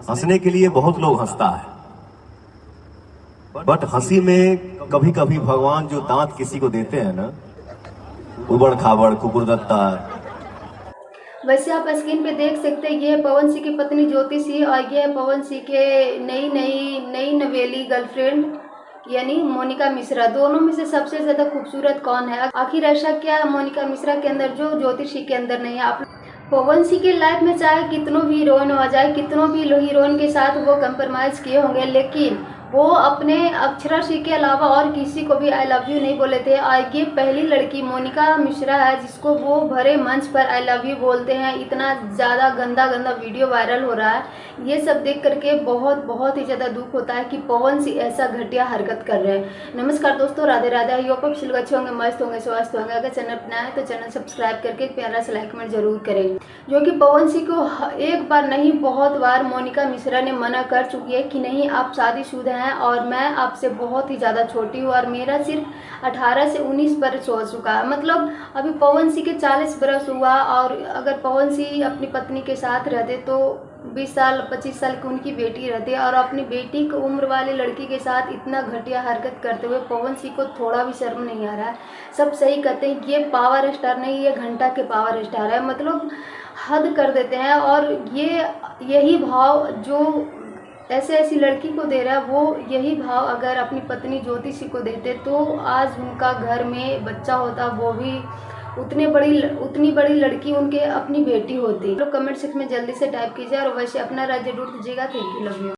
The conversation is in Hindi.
हंसने के लिए बहुत लोग हंसता है, बट हंसी में कभी कभी भगवान जो दांत किसी को देते हैं ना, उबड़ खाबड़ कुकुरदत्ता। वैसे आप स्क्रीन पे देख सकते हैं, ये है पवन सिंह की पत्नी ज्योति सिंह और ये है पवन सिंह के नई नवेली गर्लफ्रेंड यानी मोनिका मिश्रा। दोनों में से सबसे ज्यादा खूबसूरत कौन है? आखिर ऐसा क्या मोनिका मिश्रा के अंदर जो ज्योति सिंह के अंदर नहीं है? आप पवन सिंह के लाइफ में चाहे कितनों भी हीरोइन हो जाए, कितनों भी हीरोइन के साथ वो कंप्रोमाइज किए होंगे, लेकिन वो अपने अक्षरा सिंह के अलावा और किसी को भी आई लव यू नहीं बोले थे। और ये पहली लड़की मोनिका मिश्रा है जिसको वो भरे मंच पर आई लव यू बोलते हैं। इतना ज़्यादा गंदा वीडियो वायरल हो रहा है, ये सब देख करके बहुत ही ज़्यादा दुख होता है कि पवन सिंह ऐसा घटिया हरकत कर रहे हैं। नमस्कार दोस्तों, राधे राधे। आई होप आप सब अच्छे होंगे, मस्त होंगे, स्वस्थ होंगे। अगर चैनल पर नया है तो चैनल सब्सक्राइब करके प्यारा सा लाइक कमेंट जरूर करें। जो कि पवन सिंह को एक बार नहीं बहुत बार मोनिका मिश्रा ने मना कर चुकी है कि नहीं, आप शादीशुदा हैं और मैं आपसे बहुत ही ज़्यादा छोटी हूँ और मेरा सिर्फ 18 से 19 बरस हो चुका है। मतलब अभी पवन सिंह के 40 बरस हुआ और अगर पवन सिंह अपनी पत्नी के साथ रहते तो 20 साल 25 साल की उनकी बेटी रहती है और अपनी बेटी की उम्र वाली लड़की के साथ इतना घटिया हरकत करते हुए पवन सिंह को थोड़ा भी शर्म नहीं आ रहा है। सब सही कहते हैं, ये पावर स्टार नहीं, ये घंटा के पावर स्टार है। मतलब हद कर देते हैं। और यही भाव जो ऐसी लड़की को दे रहा है, वो यही भाव अगर अपनी पत्नी ज्योति सिंह को देते तो आज उनका घर में बच्चा होता, वो भी उतनी बड़ी लड़की उनके अपनी बेटी होती। तो कमेंट सेक्शन में जल्दी से टाइप कीजिए और वैसे अपना राज्य ढूंढ दीजिएगा। Thank you, love you.